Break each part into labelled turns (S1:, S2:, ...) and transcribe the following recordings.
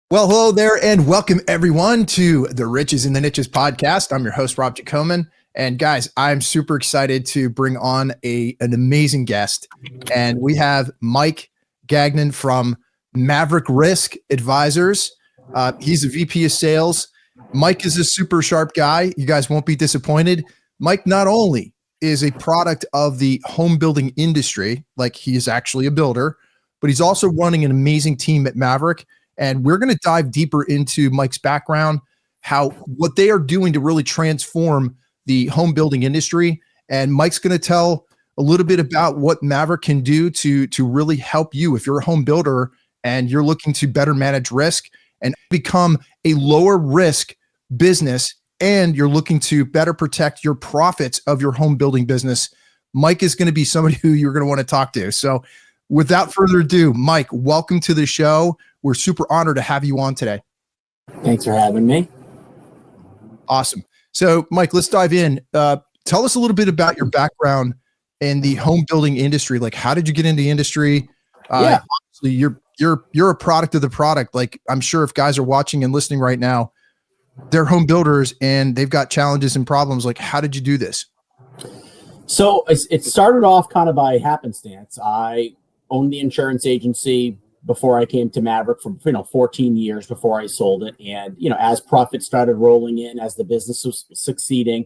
S1: Well, hello there, and welcome everyone to the Riches in the Niches podcast. I'm your host, Rob Jacoman. And guys, I'm super excited to bring on an amazing guest. And we have Mike Gagnon from Maverick Risk Advisors. He's a VP of sales. Mike is a super sharp guy. You guys won't be disappointed. Mike not only is a product of the home building industry, like he is actually a builder, but he's also running an amazing team at Maverick. And we're going to dive deeper into Mike's background, what they are doing to really transform the home building industry. And Mike's going to tell a little bit about what Maverick can do to really help you if you're a home builder and you're looking to better manage risk and become a lower risk business, and you're looking to better protect your profits of your home building business. Mike is going to be somebody who you're going to want to talk to. So without further ado, Mike, welcome to the show. We're super honored to have you on today.
S2: Thanks for having me.
S1: Awesome. So, Mike, let's dive in. Tell us a little bit about your background in the home building industry. Like, how did you get into the industry? Obviously, you're a product of the product. Like, I'm sure if guys are watching and listening right now, they're home builders and they've got challenges and problems. Like, how did you do this?
S2: So it started off kind of by happenstance. I owned the insurance agency before I came to Maverick for 14 years before I sold it. And, as profits started rolling in, as the business was succeeding,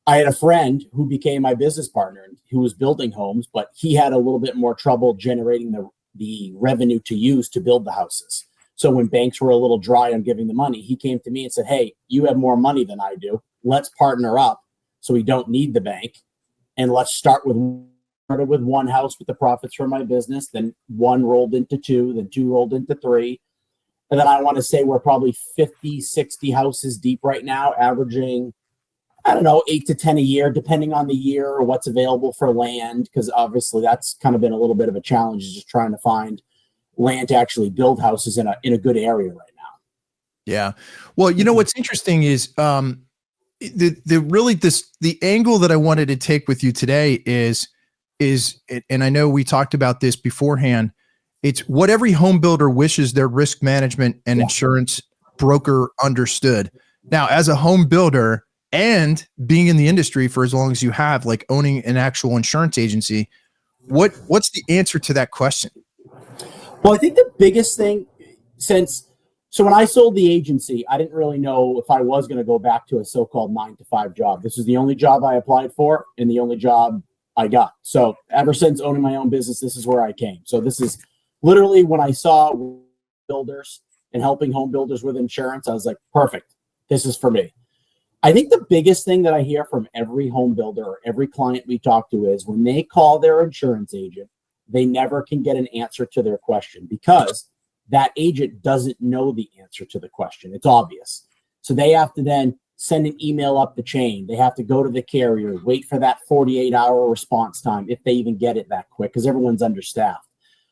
S2: I had a friend who became my business partner who was building homes, but he had a little bit more trouble generating the revenue to use to build the houses. So when banks were a little dry on giving the money, he came to me and said, "Hey, you have more money than I do. Let's partner up so we don't need the bank. And let's started with one house with the profits from my business, then one rolled into two, then two rolled into three. And then I want to say we're probably 50, 60 houses deep right now, averaging, 8 to 10 a year, depending on the year or what's available for land. Because obviously that's kind of been a little bit of a challenge, is just trying to find land to actually build houses in a good area right now.
S1: Yeah. Well, what's interesting is the angle that I wanted to take with you today is, and I know we talked about this beforehand, it's what every home builder wishes their risk management and insurance broker understood. Now, as a home builder and being in the industry for as long as you have, like owning an actual insurance agency, what's the answer to that question?
S2: Well, I think the biggest thing so when I sold the agency, I didn't really know if I was going to go back to a so-called 9-to-5 job. This is the only job I applied for and the only job I got. So ever since owning my own business, this is where I came. So this is literally when I saw builders and helping home builders with insurance, I was like, perfect. This is for me. I think the biggest thing that I hear from every home builder or every client we talk to is when they call their insurance agent, they never can get an answer to their question because that agent doesn't know the answer to the question. It's obvious. So they have to then send an email up the chain. They have to go to the carrier, wait for that 48-hour response time, if they even get it that quick, because everyone's understaffed.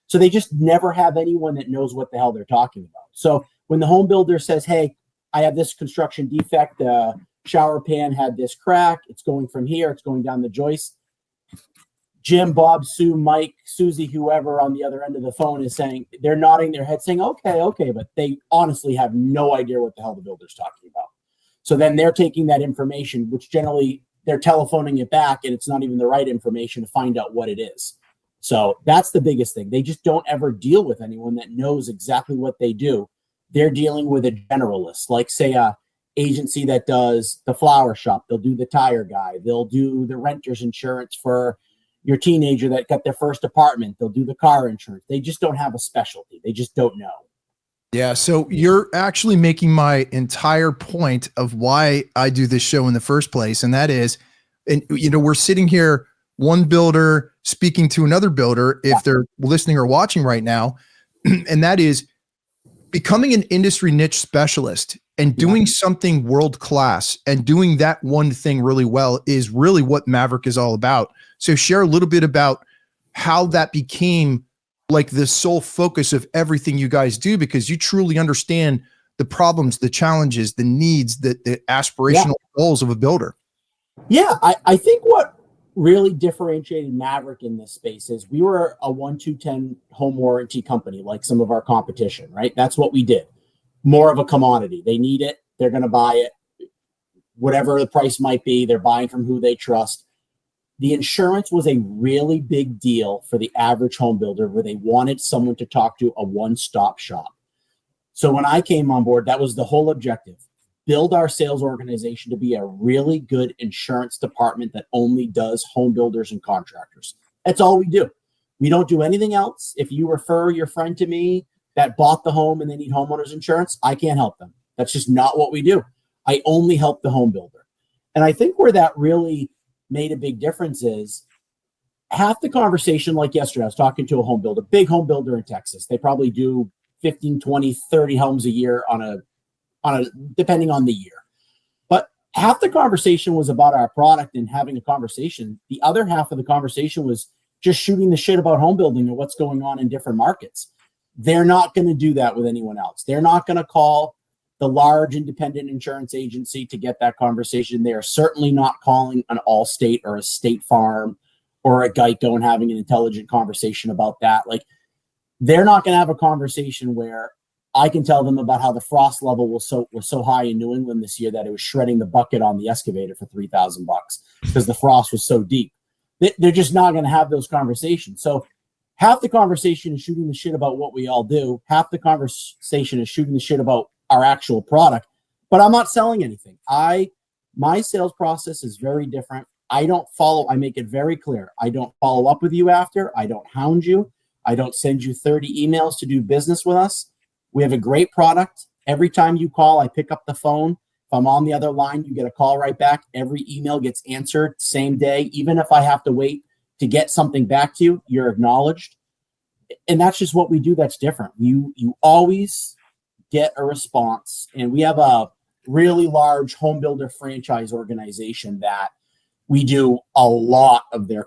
S2: So they just never have anyone that knows what the hell they're talking about. So when the home builder says, "Hey, I have this construction defect, shower pan had this crack, it's going from here, it's going down the joist," Jim, Bob, Sue, Mike, Susie, whoever on the other end of the phone is saying, they're nodding their head saying, okay, but they honestly have no idea what the hell the builder's talking about. So then they're taking that information, which generally they're telephoning it back, and it's not even the right information to find out what it is. So that's the biggest thing. They just don't ever deal with anyone that knows exactly what they do. They're dealing with a generalist, like say a agency that does the flower shop. They'll do the tire guy. They'll do the renter's insurance for your teenager that got their first apartment. They'll do the car insurance. They just don't have a specialty. They just don't know.
S1: Yeah. So you're actually making my entire point of why I do this show in the first place. And that is, we're sitting here, one builder speaking to another builder, if they're listening or watching right now, and that is becoming an industry niche specialist and doing something world-class and doing that one thing really well is really what Maverick is all about. So share a little bit about how that became like the sole focus of everything you guys do, because you truly understand the problems, the challenges, the needs, the aspirational goals of a builder.
S2: Yeah, I think what really differentiated Maverick in this space is we were a 1-2-10 home warranty company like some of our competition, right? That's what we did. more of a commodity. They need it. They're going to buy it. Whatever the price might be, they're buying from who they trust. The insurance was a really big deal for the average home builder where they wanted someone to talk to, a one-stop shop. So when I came on board, that was the whole objective. Build our sales organization to be a really good insurance department that only does home builders and contractors. That's all we do. We don't do anything else. If you refer your friend to me that bought the home and they need homeowners insurance, I can't help them. That's just not what we do. I only help the home builder. And I think where that really made a big difference is half the conversation, like yesterday, I was talking to a home builder, big home builder in Texas. They probably do 15, 20, 30 homes a year on a depending on the year. But half the conversation was about our product and having a conversation. The other half of the conversation was just shooting the shit about home building and what's going on in different markets. They're not going to do that with anyone else. They're not going to call the large independent insurance agency to get that conversation. They are certainly not calling an Allstate or a State Farm or a Geico and having an intelligent conversation about that. Like, they're not going to have a conversation where I can tell them about how the frost level was so high in New England this year that it was shredding the bucket on the excavator for $3,000 because the frost was so deep. They're just not going to have those conversations. So half the conversation is shooting the shit about what we all do. Half the conversation is shooting the shit about our actual product. But I'm not selling anything. My sales process is very different. I make it very clear. I don't follow up with you after. I don't hound you. I don't send you 30 emails to do business with us. We have a great product. Every time you call, I pick up the phone. If I'm on the other line, you get a call right back. Every email gets answered same day. Even if I have to wait to get something back to you, you're acknowledged. And that's just what we do that's different. You always get a response. And we have a really large home builder franchise organization that we do a lot of their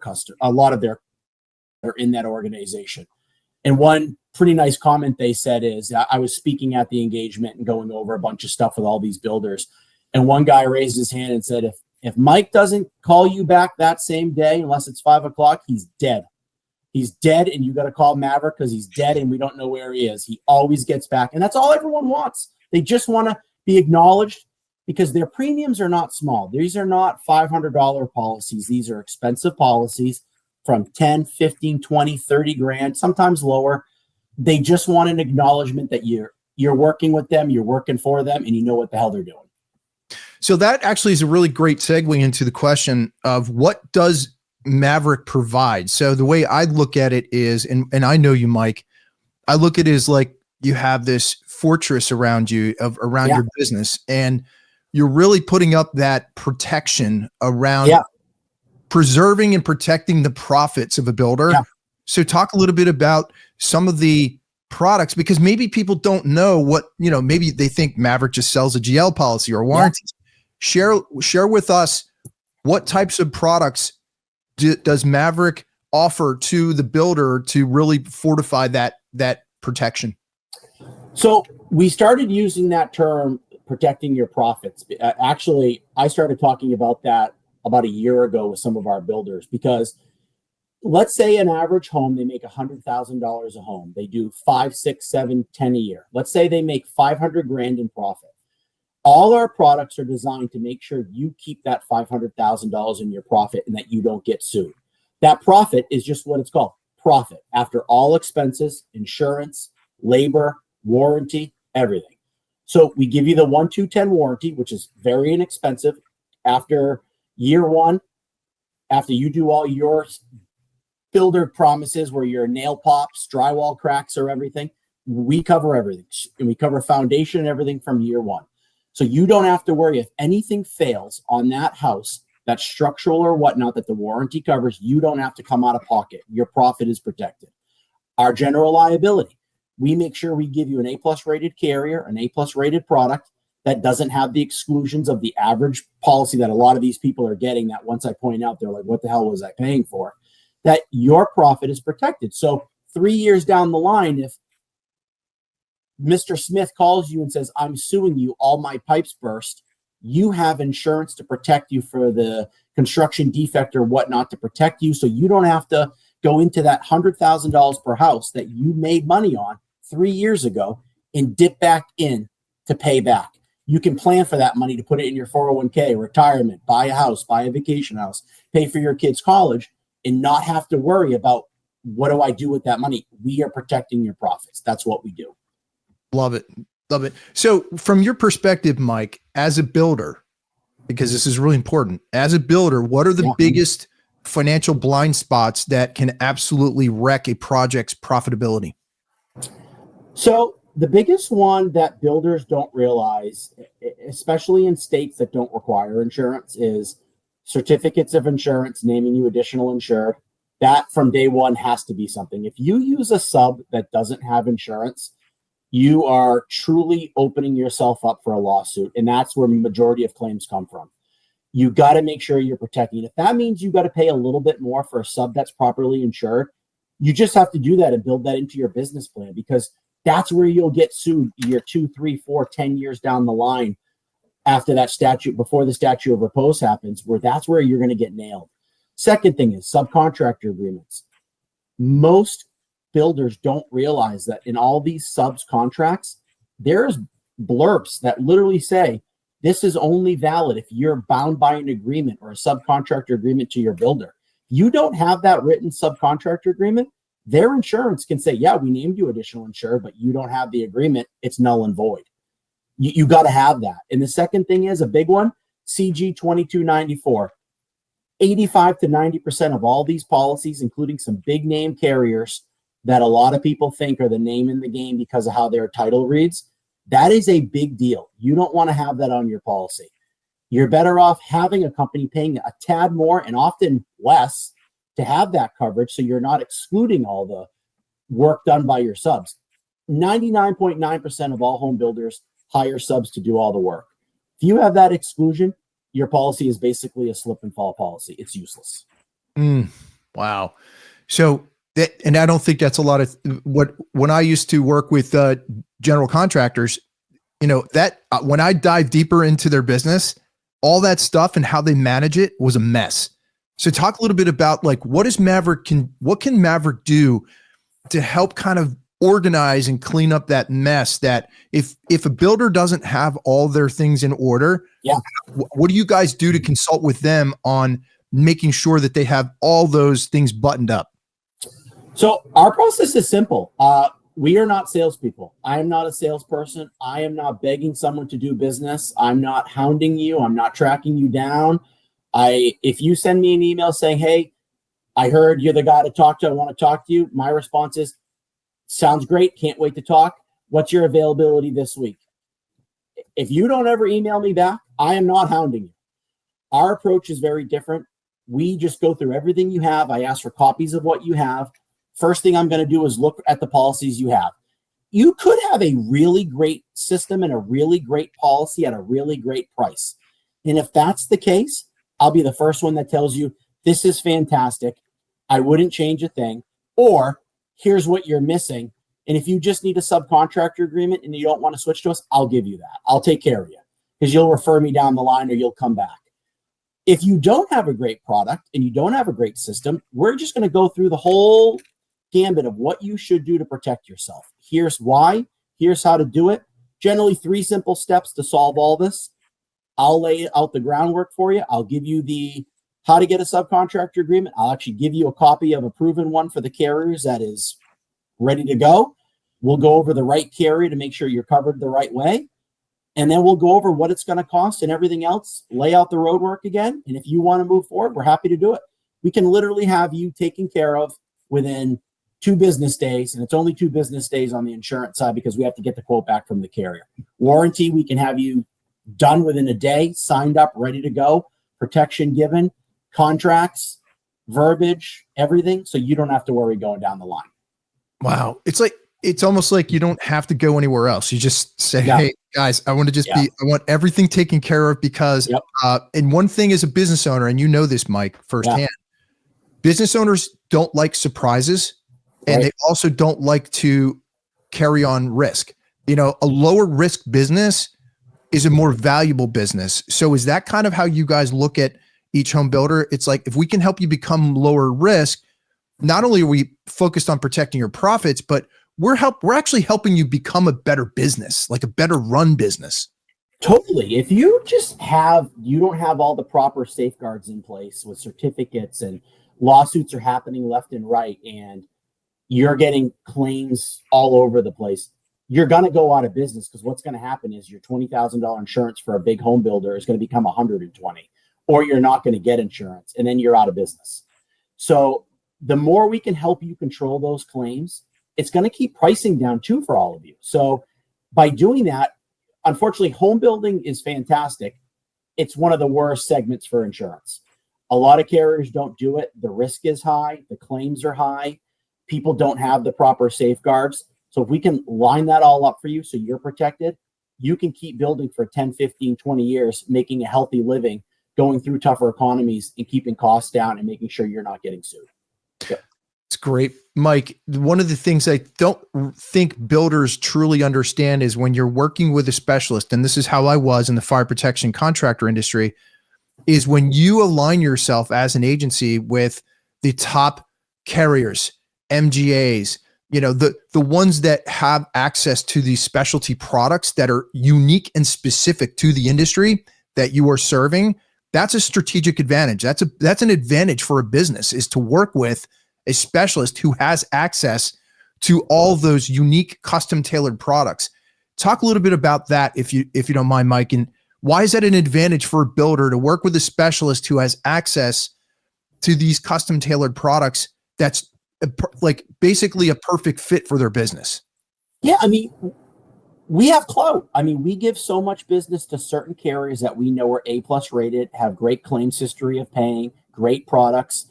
S2: are in that organization. And one pretty nice comment they said is, I was speaking at the engagement and going over a bunch of stuff with all these builders. And one guy raised his hand and said, if Mike doesn't call you back that same day, unless it's 5 o'clock, he's dead. He's dead. And you got to call Maverick because he's dead and we don't know where he is. He always gets back. And that's all everyone wants. They just want to be acknowledged because their premiums are not small. These are not $500 policies. These are expensive policies from 10, 15, 20, 30 grand, sometimes lower. They just want an acknowledgement that you're working with them, you're working for them, and you know what the hell they're doing.
S1: So that actually is a really great segue into the question of what does Maverick provide? So the way I look at it is, and I know you, Mike, I look at it as like you have this fortress around you, around your business, and you're really putting up that protection around preserving and protecting the profits of a builder. Yeah. So talk a little bit about some of the products, because maybe people don't know what, maybe they think Maverick just sells a GL policy or warranties. Yeah. Share with us what types of products does Maverick offer to the builder to really fortify that protection? So
S2: we started using that term, protecting your profits. Actually, I started talking about that about a year ago with some of our builders, because let's say an average home, they make $100,000 a home. They do 5, 6, 7, 10 a year. Let's say they make 500 grand in profit. All our products are designed to make sure you keep that $500,000 in your profit and that you don't get sued. That profit is just what it's called, profit, after all expenses, insurance, labor, warranty, everything. So we give you the 1, 2, 10 warranty, which is very inexpensive. After year one, after you do all your builder promises where your nail pops, drywall cracks, or everything, we cover everything. And we cover foundation and everything from year one. So you don't have to worry if anything fails on that house, that's structural or whatnot, that the warranty covers, you don't have to come out of pocket. Your profit is protected. Our general liability, we make sure we give you an A+ rated carrier, an A+ rated product that doesn't have the exclusions of the average policy that a lot of these people are getting, that once I point out, they're like, what the hell was I paying for? That your profit is protected. So 3 years down the line, if Mr. Smith calls you and says, I'm suing you, all my pipes burst, you have insurance to protect you for the construction defect or whatnot, to protect you, so you don't have to go into that $100,000 per house that you made money on 3 years ago and dip back in to pay back. You can plan for that money to put it in your 401k, retirement, buy a house, buy a vacation house, pay for your kids' college, and not have to worry about what do I do with that money. We are protecting your profits. That's what we do.
S1: Love it. Love it. So from your perspective, Mike, as a builder, because this is really important, as a builder, what are the biggest financial blind spots that can absolutely wreck a project's profitability?
S2: So the biggest one that builders don't realize, especially in states that don't require insurance, is certificates of insurance naming you additional insured. That from day one has to be something. If you use a sub that doesn't have insurance, you are truly opening yourself up for a lawsuit. And that's where the majority of claims come from. You got to make sure you're protecting. If that means you got to pay a little bit more for a sub that's properly insured, you just have to do that and build that into your business plan, because that's where you'll get sued year 2, 3, 4, 10 years down the line after that statute, before the statute of repose happens, where that's where you're going to get nailed. Second thing is subcontractor agreements. Most builders don't realize that in all these subs contracts, there's blurbs that literally say, this is only valid if you're bound by an agreement or a subcontractor agreement to your builder. You don't have that written subcontractor agreement, their insurance can say, yeah, we named you additional insured, but you don't have the agreement. It's null and void. You got to have that. And the second thing is a big one, CG 2294. 85 to 90% of all these policies, including some big name carriers that a lot of people think are the name in the game because of how their title reads, that is a big deal. You don't want to have that on your policy. You're better off having a company paying a tad more and often less to have that coverage, so you're not excluding all the work done by your subs. 99.9% of all home builders hire subs to do all the work. If you have that exclusion, your policy is basically a slip and fall policy. It's useless.
S1: Wow. So that, and I don't think that's a lot of when I used to work with general contractors, you know, that when I dive deeper into their business, all that stuff and how they manage it was a mess. So talk a little bit about like, what can Maverick do to help kind of organize and clean up that mess, that if a builder doesn't have all their things in order, what do you guys do to consult with them on making sure that they have all those things buttoned up?
S2: So our process is simple. We are not salespeople. I am not a salesperson. I am not begging someone to do business. I'm not hounding you. I'm not tracking you down. If you send me an email saying, hey, I heard you're the guy to talk to, I want to talk to you, my response is, sounds great. Can't wait to talk. What's your availability this week? If you don't ever email me back, I am not hounding you. Our approach is very different. We just go through everything you have. I ask for copies of what you have. First thing I'm going to do is look at the policies you have. You could have a really great system and a really great policy at a really great price. And if that's the case, I'll be the first one that tells you, this is fantastic. I wouldn't change a thing. Or here's what you're missing. And if you just need a subcontractor agreement and you don't want to switch to us, I'll give you that. I'll take care of you because you'll refer me down the line or you'll come back. If you don't have a great product and you don't have a great system, we're just going to go through the whole gambit of what you should do to protect yourself. Here's why. Here's how to do it. Generally 3 simple steps to solve all this. I'll lay out the groundwork for you. I'll give you the how to get a subcontractor agreement. I'll actually give you a copy of a proven one for the carriers that is ready to go. We'll go over the right carrier to make sure you're covered the right way. And then we'll go over what it's going to cost and everything else, lay out the road work again. And if you want to move forward, we're happy to do it. We can literally have you taken care of within 2 business days. And it's only 2 business days on the insurance side because we have to get the quote back from the carrier. Warranty, we can have you done within a day, signed up, ready to go, protection given, contracts, verbiage, everything. So you don't have to worry going down the line.
S1: Wow. It's almost like you don't have to go anywhere else. You just say, hey guys, I want to just I want everything taken care of because, and one thing as a business owner, and you know this, Mike, firsthand, business owners don't like surprises and they also don't like to carry on risk. You know, a lower risk business is a more valuable business. So is that kind of how you guys look at each home builder? It's like, if we can help you become lower risk, not only are we focused on protecting your profits, but we're actually helping you become a better business, like a better run business.
S2: Totally. If you don't have all the proper safeguards in place with certificates, and lawsuits are happening left and right, and you're getting claims all over the place, you're going to go out of business, because what's going to happen is your $20,000 insurance for a big home builder is going to become $120,000, or you're not going to get insurance, and then you're out of business. So the more we can help you control those claims, it's going to keep pricing down too for all of you. So by doing that, unfortunately, home building is fantastic. It's one of the worst segments for insurance. A lot of carriers don't do it. The risk is high. The claims are high. People don't have the proper safeguards. So if we can line that all up for you so you're protected, you can keep building for 10, 15, 20 years, making a healthy living, going through tougher economies, and keeping costs down and making sure you're not getting sued. Yep.
S1: It's great. Mike, one of the things I don't think builders truly understand is when you're working with a specialist, and this is how I was in the fire protection contractor industry, is when you align yourself as an agency with the top carriers, MGAs, the ones that have access to these specialty products that are unique and specific to the industry that you are serving. That's a strategic advantage. That's an advantage for a business, is to work with a specialist who has access to all those unique custom tailored products. Talk a little bit about that if you don't mind, Mike, and why is that an advantage for a builder to work with a specialist who has access to these custom tailored products that's like basically a perfect fit for their business?
S2: Yeah, I mean, we have clout. I mean, we give so much business to certain carriers that we know are A+ rated, have great claims history of paying, great products,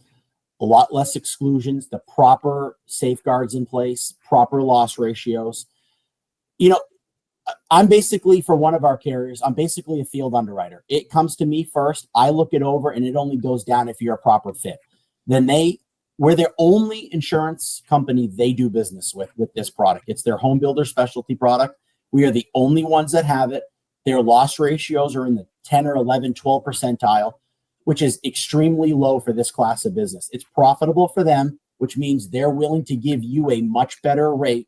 S2: a lot less exclusions, the proper safeguards in place, proper loss ratios. I'm basically, for one of our carriers, I'm basically a field underwriter. It comes to me first. I look it over, and it only goes down if you're a proper fit. Then we're their only insurance company they do business with this product. It's their home builder specialty product. We are the only ones that have it. Their loss ratios are in the 10 or 11, 12 percentile, which is extremely low for this class of business. It's profitable for them, which means they're willing to give you a much better rate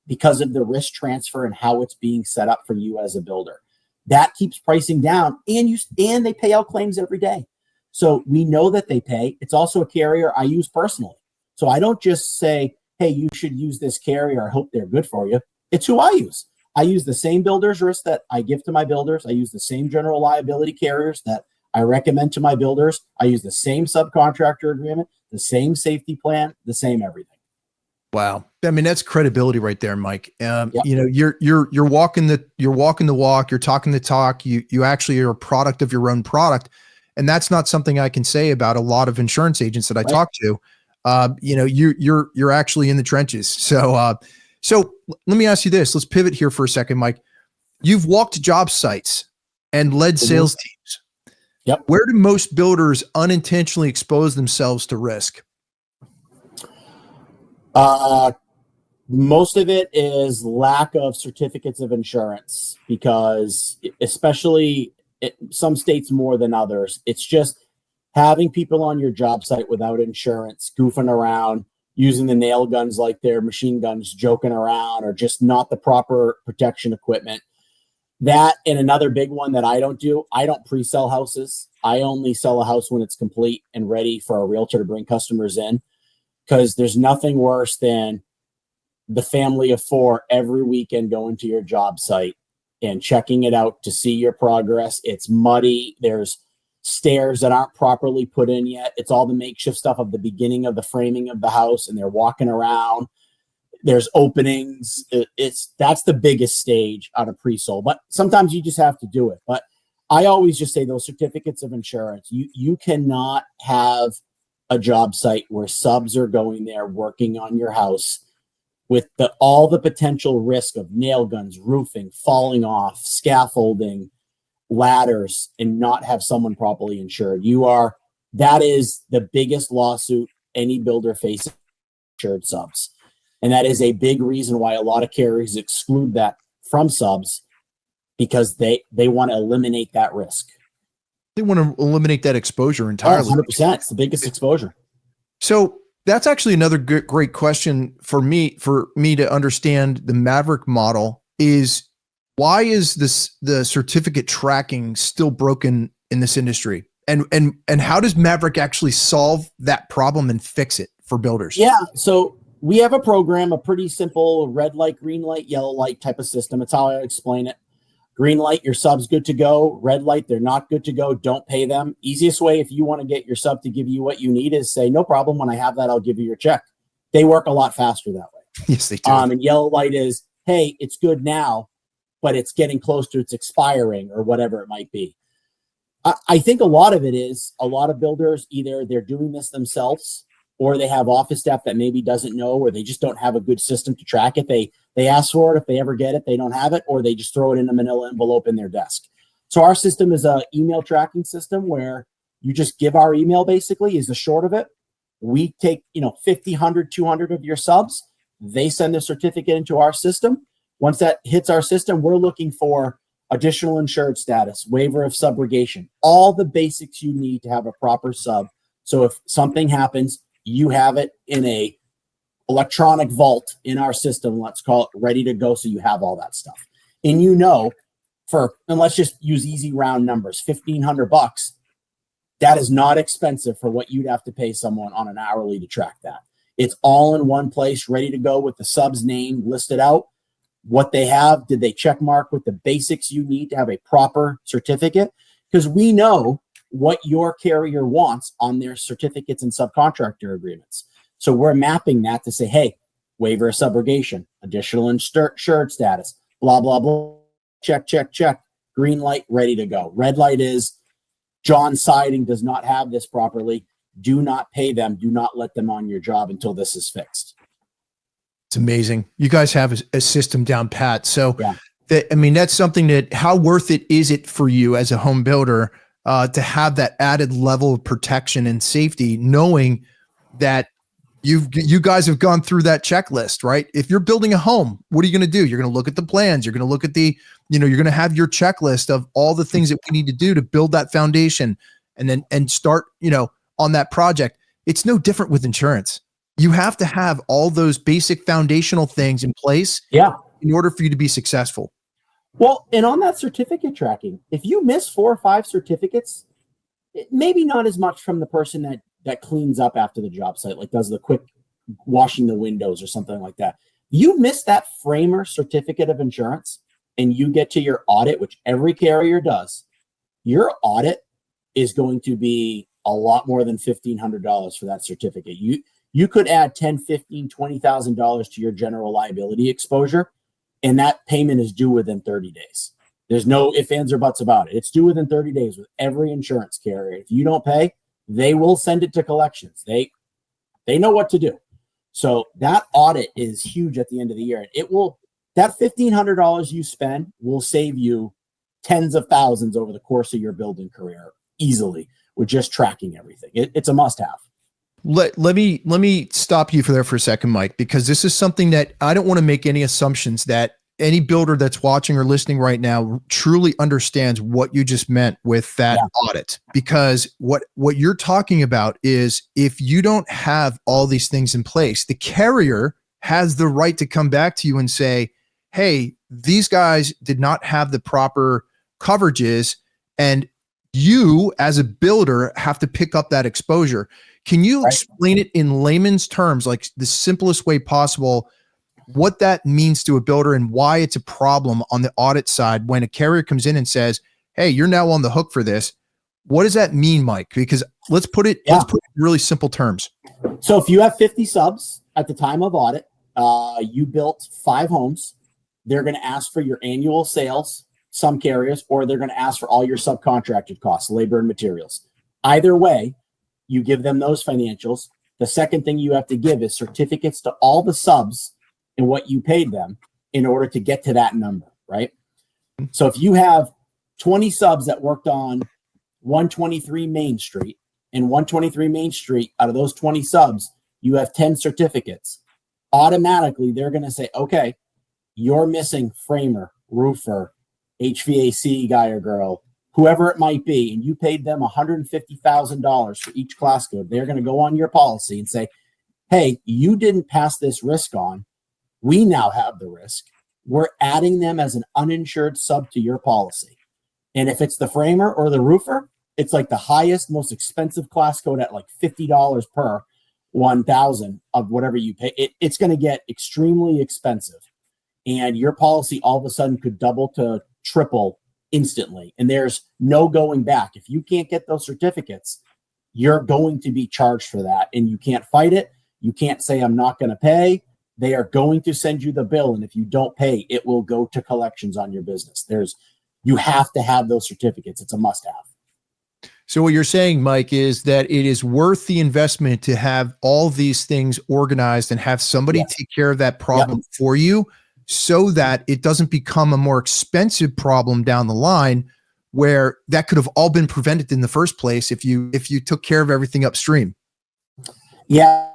S2: because of the risk transfer and how it's being set up for you as a builder. That keeps pricing down, and they pay out claims every day. So we know that they pay. It's also a carrier I use personally. So I don't just say, hey, you should use this carrier. I hope they're good for you. It's who I use. I use the same builder's risk that I give to my builders. I use the same general liability carriers that I recommend to my builders. I use the same subcontractor agreement, the same safety plan, the same everything.
S1: Wow. I mean, that's credibility right there, Mike.
S2: Yep.
S1: You're walking the walk, you're talking the talk, you actually are a product of your own product. And that's not something I can say about a lot of insurance agents that I talk to. You're actually in the trenches. So let me ask you this. Let's pivot here for a second, Mike. You've walked job sites and led sales teams.
S2: Yep.
S1: Where do most builders unintentionally expose themselves to risk?
S2: Most of it is lack of certificates of insurance, because especially some states more than others, it's just having people on your job site without insurance, goofing around, using the nail guns like they're machine guns, joking around, or just not the proper protection equipment. That, and another big one that I don't do, I don't pre-sell houses. I only sell a house when it's complete and ready for a realtor to bring customers in, because there's nothing worse than the family of four every weekend going to your job site and checking it out to see your progress. It's muddy. There's stairs that aren't properly put in yet. It's all the makeshift stuff of the beginning of the framing of the house, and they're walking around. There's openings. That's the biggest stage out of pre-sold, but sometimes you just have to do it. But I always just say those certificates of insurance, you cannot have a job site where subs are going there working on your house with all the potential risk of nail guns, roofing, falling off, scaffolding, ladders, and not have someone properly insured. That is the biggest lawsuit any builder faces, insured subs. And that is a big reason why a lot of carriers exclude that from subs, because they want to eliminate that risk.
S1: They want to eliminate that exposure entirely.
S2: 100%. It's the biggest exposure.
S1: So That's actually another great question for me to understand the Maverick model is why is the certificate tracking still broken in this industry? And how does Maverick actually solve that problem and fix it for builders?
S2: Yeah. So we have a program, a pretty simple red light, green light, yellow light type of system. It's how I explain it. Green light, your sub's good to go. Red light, they're not good to go. Don't pay them. Easiest way if you want to get your sub to give you what you need is say, no problem. When I have that, I'll give you your check. They work a lot faster that way.
S1: Yes, they do.
S2: And yellow light is, hey, it's good now, but it's getting close to its expiring or whatever it might be. I think a lot of it is a lot of builders, either they're doing this themselves or they have office staff that maybe doesn't know, or they just don't have a good system to track it. They ask for it. If they ever get it, they don't have it, or they just throw it in a manila envelope in their desk. So our system is a email tracking system where you just give our email, basically is the short of it. We take, 50, 100, 200 of your subs. They send the certificate into our system. Once that hits our system, we're looking for additional insured status, waiver of subrogation, all the basics you need to have a proper sub. So if something happens, you have it in a electronic vault in our system, let's call it, ready to go. So you have all that stuff. And and let's just use easy round numbers, $1,500. That is not expensive for what you'd have to pay someone on an hourly to track that. It's all in one place, ready to go with the sub's name listed out. What they have, did they check mark with the basics you need to have a proper certificate? Because we know what your carrier wants on their certificates and subcontractor agreements. So we're mapping that to say, hey, waiver of subrogation, additional insured status, blah, blah, blah. Check, check, check. Green light, ready to go. Red light is John Siding does not have this properly. Do not pay them. Do not let them on your job until this is fixed.
S1: It's amazing. You guys have a system down pat. So
S2: yeah.
S1: That's something that, how worth it is it for you as a home builder to have that added level of protection and safety, knowing that you guys have gone through that checklist, right? If you're building a home, what are you going to do? You're going to look at the plans. You're going to look at you're going to have your checklist of all the things that we need to do to build that foundation and start, on that project. It's no different with insurance. You have to have all those basic foundational things in place in order for you to be successful.
S2: Well, and on that certificate tracking, if you miss 4 or 5 certificates, maybe not as much from the person that cleans up after the job site, like does the quick washing the windows or something like that. You miss that framer certificate of insurance and you get to your audit, which every carrier does, your audit is going to be a lot more than $1,500 for that certificate. You could add $10, $15, $20,000 to your general liability exposure, and that payment is due within 30 days. There's no ifs, ands, or buts about it. It's due within 30 days with every insurance carrier. If you don't pay, they will send it to collections. They know what to do. So that audit is huge at the end of the year. That $1,500 you spend will save you tens of thousands over the course of your building career easily with just tracking everything. It's a must-have.
S1: Let me stop you there for a second, Mike, because this is something that I don't want to make any assumptions that any builder that's watching or listening right now truly understands what you just meant with that audit. Because what you're talking about is if you don't have all these things in place, the carrier has the right to come back to you and say, hey, these guys did not have the proper coverages, and you as a builder have to pick up that exposure. Can you explain it in layman's terms, like the simplest way possible, what that means to a builder and why it's a problem on the audit side when a carrier comes in and says, hey, you're now on the hook for this? What does that mean, Mike? Because let's put it in really simple terms.
S2: So if you have 50 subs at the time of audit, you built 5 homes, they're going to ask for your annual sales, some carriers, or they're going to ask for all your subcontracted costs, labor and materials. Either way, you give them those financials. The second thing you have to give is certificates to all the subs and what you paid them in order to get to that number, right? So if you have 20 subs that worked on 123 Main Street, and 123 Main Street, out of those 20 subs, you have 10 certificates, automatically they're going to say, okay, you're missing framer, roofer, HVAC guy or girl, whoever it might be, and you paid them $150,000 for each class code. They're going to go on your policy and say, hey, you didn't pass this risk on. We now have the risk. We're adding them as an uninsured sub to your policy. And if it's the framer or the roofer, it's like the highest, most expensive class code at like $50 per 1,000 of whatever you pay. It's going to get extremely expensive. And your policy all of a sudden could double to triple instantly. And there's no going back. If you can't get those certificates, you're going to be charged for that. And you can't fight it. You can't say, I'm not going to pay. They are going to send you the bill. And if you don't pay, it will go to collections on your business. You have to have those certificates. It's a must have.
S1: So what you're saying, Mike, is that it is worth the investment to have all these things organized and have somebody take care of that problem for you, so that it doesn't become a more expensive problem down the line, where that could have all been prevented in the first place if you took care of everything upstream.
S2: Yeah.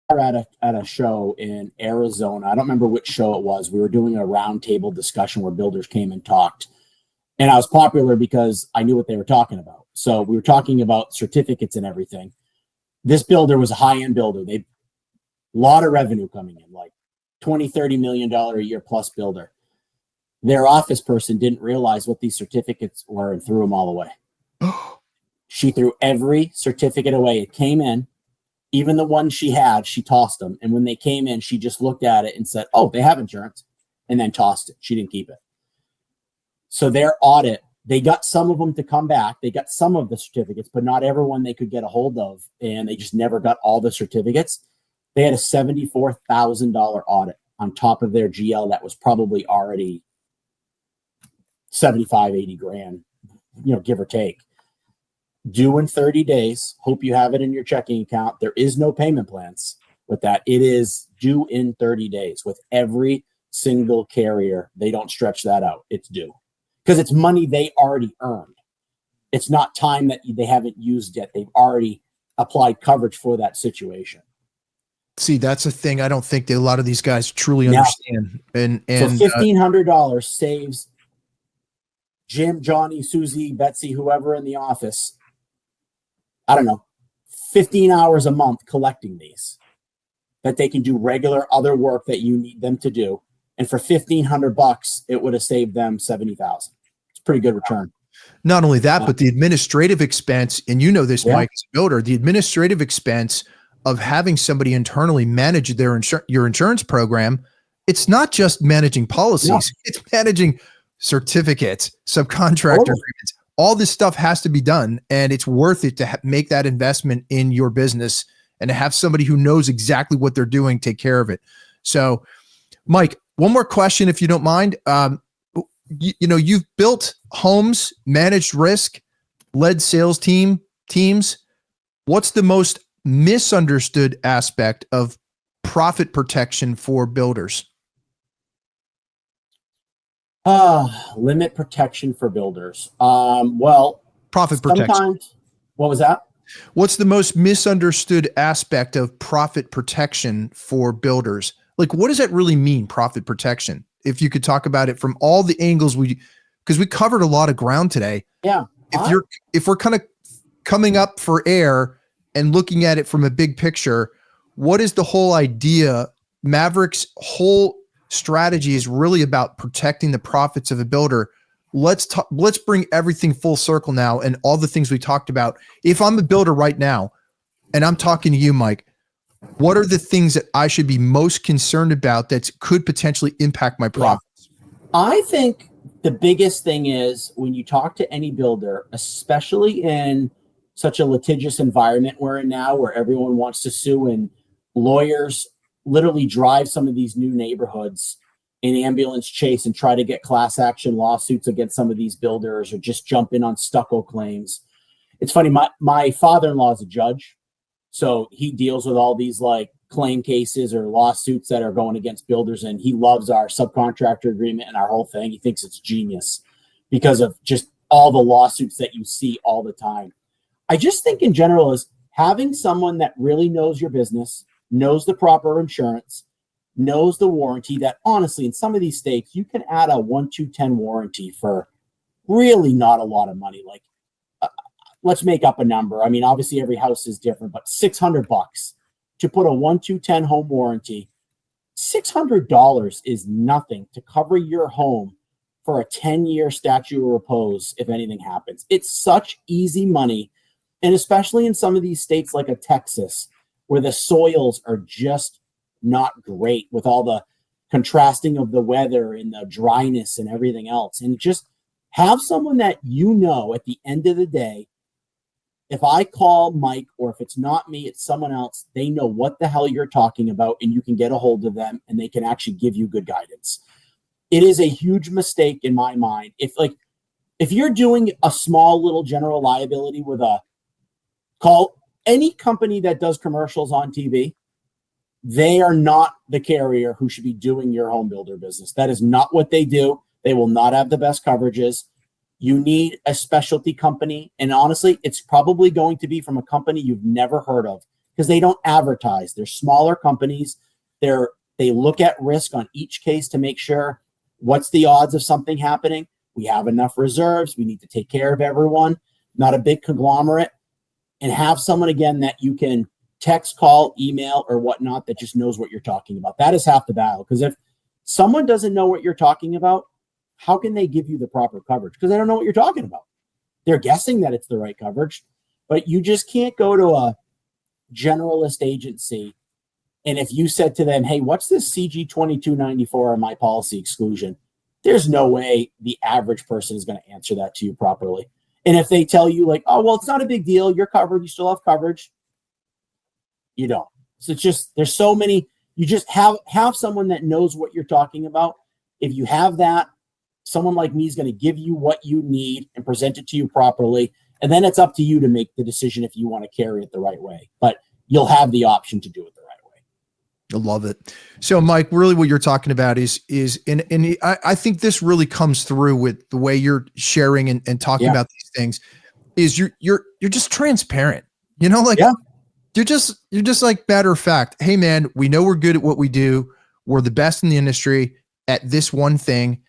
S2: At a show in Arizona. I don't remember which show it was. We were doing a roundtable discussion where builders came and talked. And I was popular because I knew what they were talking about. So we were talking about certificates and everything. This builder was a high-end builder. They lot of revenue coming in, like $20-30 million a year plus builder. Their office person didn't realize what these certificates were and threw them all away. She threw every certificate away. It came in. Even the ones she had, she tossed them. And when they came in, she just looked at it and said, oh, they have insurance, and then tossed it. She didn't keep it. So their audit, they got some of them to come back. They got some of the certificates, but not everyone they could get a hold of. And they just never got all the certificates. They had a $74,000 audit on top of their GL that was probably already 75, 80 grand, give or take. Due in 30 days. Hope you have it in your checking account. There is no payment plans with that. It is due in 30 days with every single carrier. They don't stretch that out. It's due because it's money they already earned. It's not time that they haven't used yet. They've already applied coverage for that situation.
S1: See, that's a thing I don't think that a lot of these guys truly understand. And
S2: so $1,500 saves Jim, Johnny, Susie, Betsy, whoever in the office, I don't know, 15 hours a month collecting these that they can do regular other work that you need them to do. And for $1,500, it would have saved them $70,000. It's a pretty good return.
S1: Not only that, but the administrative expense, and this, Mike, as a builder, the administrative expense of having somebody internally manage your insurance program, it's not just managing policies, it's managing certificates, subcontractor agreements. All this stuff has to be done, and it's worth it to make that investment in your business and to have somebody who knows exactly what they're doing take care of it. So, Mike, one more question, if you don't mind. You've built homes, managed risk, led sales teams. What's the most misunderstood aspect of profit protection for builders?
S2: Limit protection for builders.
S1: Profit protection.
S2: What was that?
S1: What's the most misunderstood aspect of profit protection for builders? Like, what does that really mean, profit protection? If you could talk about it from all the angles because we covered a lot of ground today.
S2: Yeah.
S1: If we're kind of coming up for air and looking at it from a big picture, what is the whole idea? Maverick's whole strategy is really about protecting the profits of a builder. Let's bring everything full circle now, and all the things we talked about. If I'm a builder right now and I'm talking to you, Mike, what are the things that I should be most concerned about that could potentially impact my profits?
S2: I think the biggest thing is when you talk to any builder, especially in such a litigious environment we're in now, where everyone wants to sue and lawyers literally drive some of these new neighborhoods in ambulance chase and try to get class action lawsuits against some of these builders, or just jump in on stucco claims. It's funny. My father-in-law is a judge, so he deals with all these like claim cases or lawsuits that are going against builders. And he loves our subcontractor agreement and our whole thing. He thinks it's genius because of just all the lawsuits that you see all the time. I just think in general is having someone that really knows your business, knows the proper insurance, knows the warranty. That honestly, in some of these states, you can add a 1, 2, 10 warranty for really not a lot of money. Like, let's make up a number. I mean, obviously every house is different, but $600 to put a 1-2-10 home warranty, $600 is nothing to cover your home for a 10-year statute of repose if anything happens. It's such easy money, and especially in some of these states like a Texas, where the soils are just not great with all the contrasting of the weather and the dryness and everything else. And just have someone that at the end of the day, if I call Mike, or if it's not me, it's someone else, they know what the hell you're talking about, and you can get a hold of them and they can actually give you good guidance. It is a huge mistake in my mind. If you're doing a small little general liability with call any company that does commercials on TV, they are not the carrier who should be doing your home builder business. That is not what they do. They will not have the best coverages. You need a specialty company. And honestly, it's probably going to be from a company you've never heard of, because they don't advertise. They're smaller companies. They look at risk on each case to make sure what's the odds of something happening. We have enough reserves. We need to take care of everyone, not a big conglomerate. And have someone, again, that you can text, call, email, or whatnot that just knows what you're talking about. That is half the battle. Because if someone doesn't know what you're talking about, how can they give you the proper coverage? Because they don't know what you're talking about. They're guessing that it's the right coverage, but you just can't go to a generalist agency. And if you said to them, hey, what's this CG 2294 on my policy exclusion? There's no way the average person is going to answer that to you properly. And if they tell you like, oh, well, it's not a big deal, you're covered, you still have coverage, you don't. So it's just, there's so many, you just have someone that knows what you're talking about. If you have that, someone like me is going to give you what you need and present it to you properly. And then it's up to you to make the decision if you want to carry it the right way. But you'll have the option to do it the right way.
S1: I love it. So, Mike, really what you're talking about is and I think this really comes through with the way you're sharing and talking about these things, is you're just transparent. You know, like you're just like, matter of fact, hey man, we know we're good at what we do. We're the best in the industry at this one thing.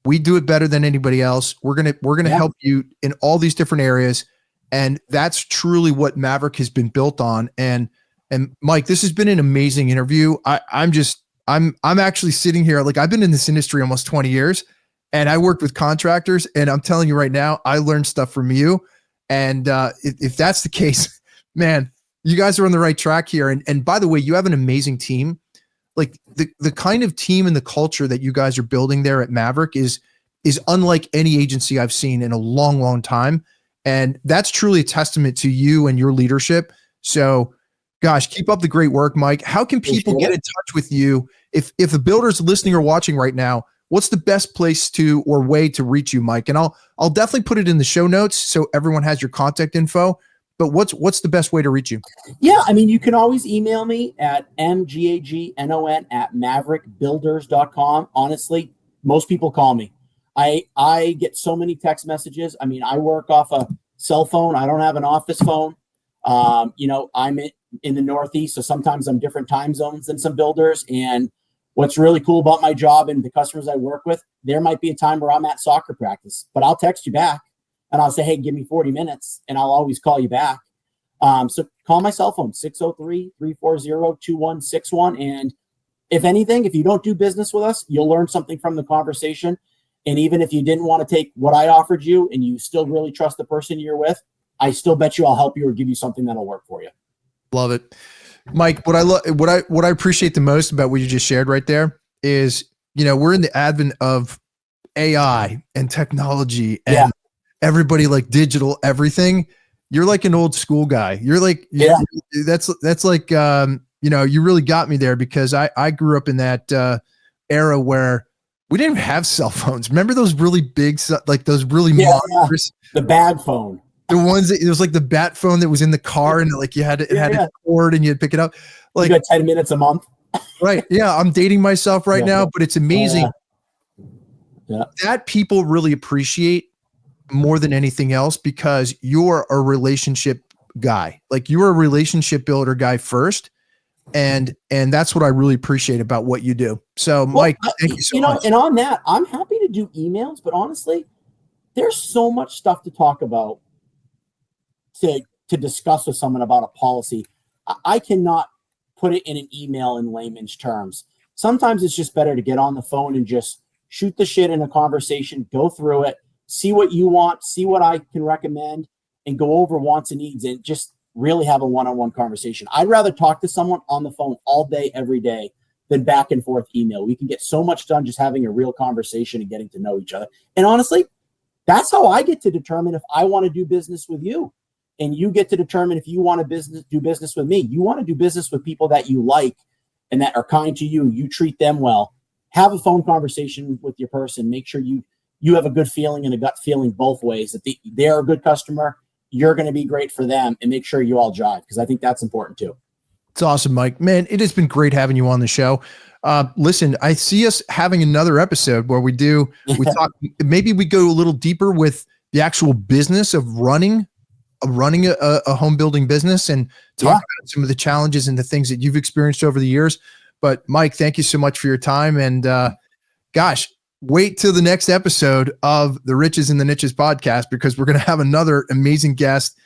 S1: We do it better than anybody else. We're gonna help you in all these different areas, and that's truly what Maverick has been built on. And Mike, this has been an amazing interview. I'm actually sitting here, like, I've been in this industry almost 20 years, and I worked with contractors, and I'm telling you right now, I learned stuff from you. And if that's the case, man, you guys are on the right track here. And by the way, you have an amazing team. Like the kind of team and the culture that you guys are building there at Maverick is unlike any agency I've seen in a long, long time. And that's truly a testament to you and your leadership. So gosh, keep up the great work, Mike. How can people get in touch with you? If a builder's listening or watching right now, what's the best place to or way to reach you, Mike? And I'll definitely put it in the show notes so everyone has your contact info. But what's the best way to reach you?
S2: Yeah, I mean, you can always email me at mgagnon@maverickbuilders.com. Honestly, most people call me. I get so many text messages. I mean, I work off a cell phone. I don't have an office phone. I'm in the Northeast, so sometimes I'm different time zones than some builders. And what's really cool about my job and the customers I work with, there might be a time where I'm at soccer practice, but I'll text you back. And I'll say, hey, give me 40 minutes, and I'll always call you back. So call my cell phone, 603-340-2161. And if anything, if you don't do business with us, you'll learn something from the conversation. And even if you didn't want to take what I offered you and you still really trust the person you're with, I still bet you I'll help you or give you something that'll work for you.
S1: Love it. Mike, what I appreciate the most about what you just shared right there is, we're in the advent of AI and technology and everybody like digital everything. You're like an old school guy. You're like, that's like, you really got me there, because I grew up in that era where we didn't have cell phones. Remember those really big, like those really monsters,
S2: the bag phone,
S1: the ones that it was like the bat phone that was in the car, and like you had a cord and you'd pick it up. Like
S2: you got 10 minutes a month.
S1: Right. Yeah. I'm dating myself right now, but it's amazing that people really appreciate more than anything else, because you're a relationship guy. Like, you're a relationship builder guy first. And that's what I really appreciate about what you do. So Mike, thank you so much.
S2: And on that, I'm happy to do emails, but honestly, there's so much stuff to talk about to discuss with someone about a policy. I cannot put it in an email in layman's terms. Sometimes it's just better to get on the phone and just shoot the shit in a conversation, go through it, see what you want, see what I can recommend, and go over wants and needs and just really have a one-on-one conversation. I'd rather talk to someone on the phone all day, every day than back and forth email. We can get so much done just having a real conversation and getting to know each other. And honestly, that's how I get to determine if I want to do business with you. And you get to determine if you want to do business with me. You want to do business with people that you like and that are kind to you. You treat them well. Have a phone conversation with your person. Make sure you have a good feeling and a gut feeling both ways, that they're a good customer. You're going to be great for them, and make sure you all jive, because I think that's important too.
S1: It's awesome, Mike. Man, it has been great having you on the show. Listen, I see us having another episode where we talk, maybe we go a little deeper with the actual business of running a home building business and talk about some of the challenges and the things that you've experienced over the years. But Mike, thank you so much for your time. And gosh, wait till the next episode of the Riches in the Niches podcast, because we're going to have another amazing guest.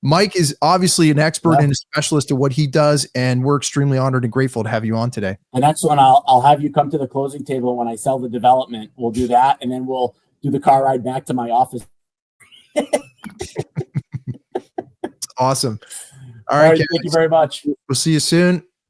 S1: Mike is obviously an expert and a specialist at what he does, and we're extremely honored and grateful to have you on today.
S2: And next one, I'll have you come to the closing table when I sell the development. We'll do that, and then we'll do the car ride back to my office.
S1: Awesome. All right,
S2: thank you very much.
S1: We'll see you soon.